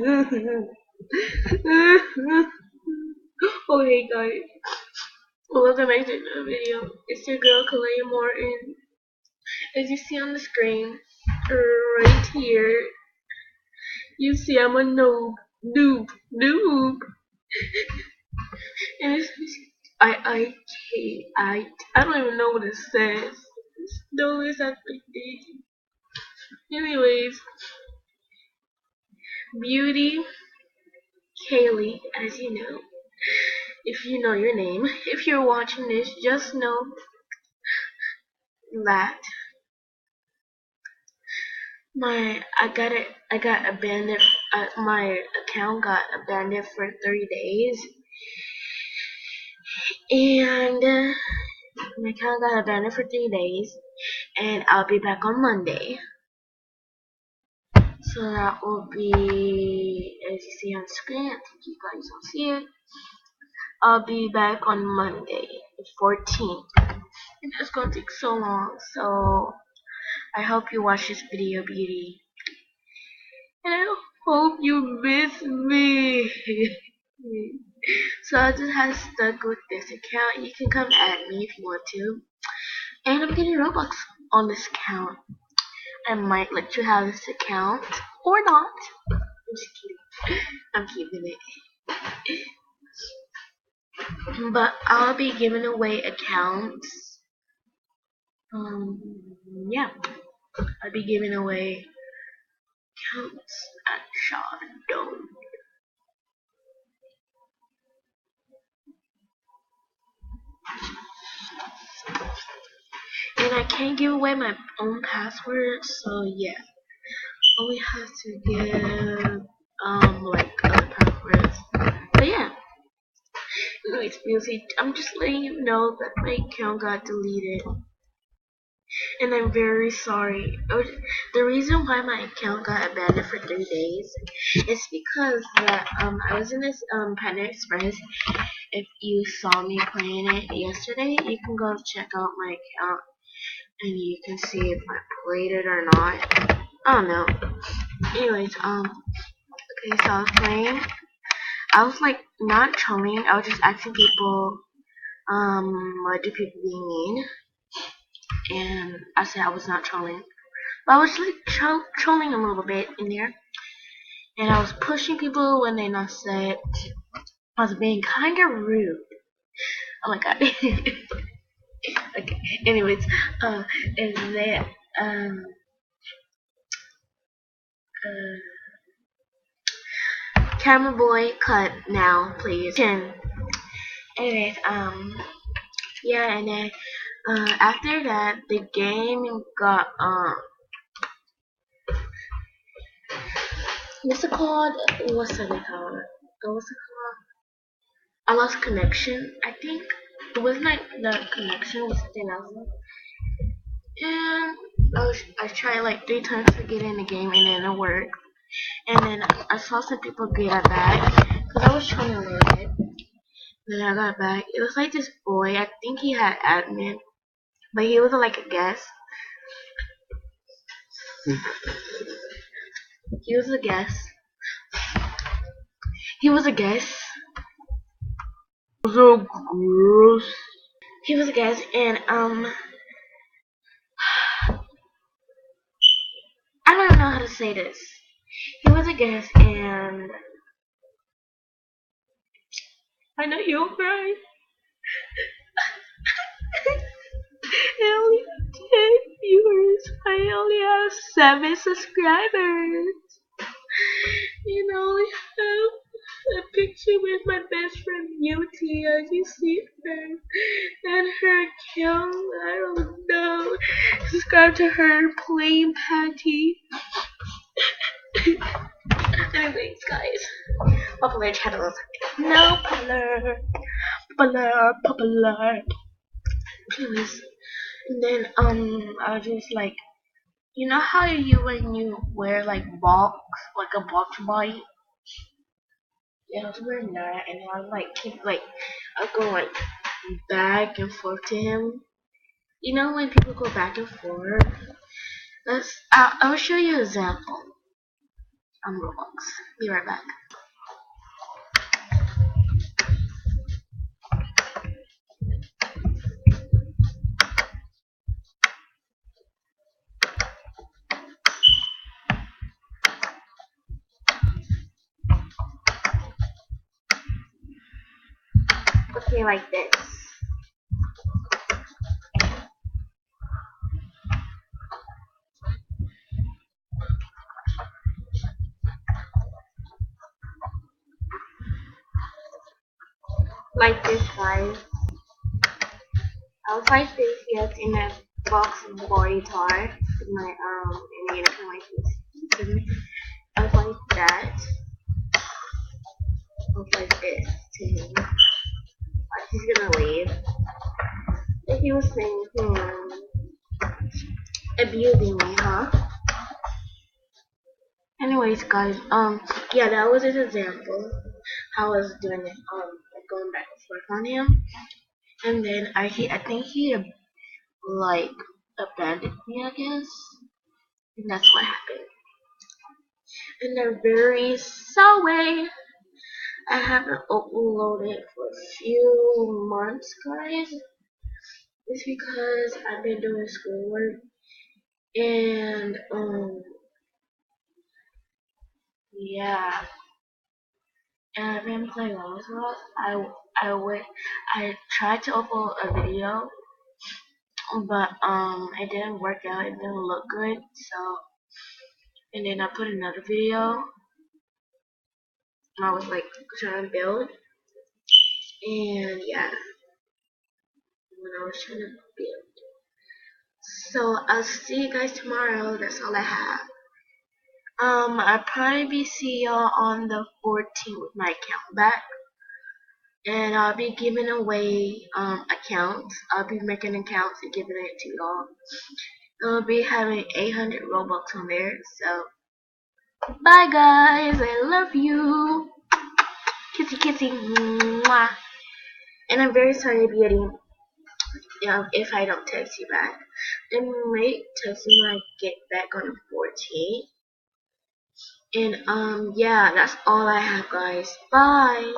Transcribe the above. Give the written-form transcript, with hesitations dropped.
Okay, guys, welcome back to another video. It's your girl Kalea Morton. As you see on the screen, right here, you see I'm a noob, and it's I don't even know what it says. No, it's not big. Anyways, Beauty Kaylee, as you know, if you know your name, if you're watching this, just know that I got abandoned. My account got abandoned for 3 days, and my account got abandoned for 3 days, and I'll be back on Monday. So that will be, as you see on screen. I think you guys will see it. I'll be back on Monday, the 14th. And it's gonna take so long, so I hope you watch this video, Beauty. And I hope you miss me. So I just have stuck with this account. You can come at me if you want to. And I'm getting Robux on this account. I might let you have this account or not. I'm just kidding. I'm keeping it. But I'll be giving away accounts. Yeah. I'll be giving away accounts at Shadow. And I can't give away my own password, so yeah. Only have to give like other passwords. But yeah. Anyways, music, I'm just letting you know that my account got deleted. And I'm very sorry. The reason why my account got abandoned for 3 days is because that I was in this Panda Express. If you saw me playing it yesterday, you can go check out my account and you can see if I played it or not. I don't know. Anyways, okay, so I was playing. I was like not trolling. I was just asking people, what do people being mean? And I said I was not trolling, but I was like trolling a little bit in there. And I was pushing people when they not said. I was being kind of rude. Oh my god. Okay. Anyways, and then camera boy, cut now, please. Anyways, yeah, and then after that, the game got what's it called? What's it called? What's it called? I lost connection. I think it wasn't like the connection was something else. And I tried like 3 times to get in the game, and then it worked. And then I saw some people get back because I was trying to load it. Then I got back. It was like this boy. I think he had admin, but he was like a guest. He was a guest. He was a guest. So gross. He was a guest, and I don't know how to say this. He was a guest, and I know you'll cry. I only have 10 viewers. I only have 7 subscribers. And I only have a picture with my best friend Beauty, as you see her. And her account, I don't know. Subscribe to her, Plain Patty. Anyways, guys. Popular channels. No popular. Popular. Anyways. And then I was just like, you know how you when you wear like box, like a box body? Yeah, I was wearing that, and I was like keep like I was going like back and forth to him. You know when people go back and forth? I'll show you an example. Roblox. Be right back. Okay, like this. Like this, guys. I was like this, yes, in a box body tar with my and then I can like this. I was like that. I was like this to him. Like he's gonna leave. And he was saying, abusing me, huh? Anyways, guys, yeah, that was an example how I was doing it, like going back and forth on him, and then I think he like abandoned me, I guess, and that's what happened. And I'm very sorry. I haven't uploaded for a few months, guys. It's because I've been doing schoolwork and yeah, and I've been playing Roblox. I tried to upload a video, but it didn't work out. It didn't look good. So and then I put another video. I was like trying to build, and yeah, when I was trying to build. So I'll see you guys tomorrow. That's all I have. I'll probably be see y'all on the 14th with my account back. And I'll be giving away accounts. I'll be making accounts and giving it to y'all. I'll be having 800 Robux on there. So bye guys, I love you. Kissy kissy. Mwah. And I'm very sorry if I don't text you back. I might text you when I get back on the 14th. And yeah, that's all I have, guys. Bye.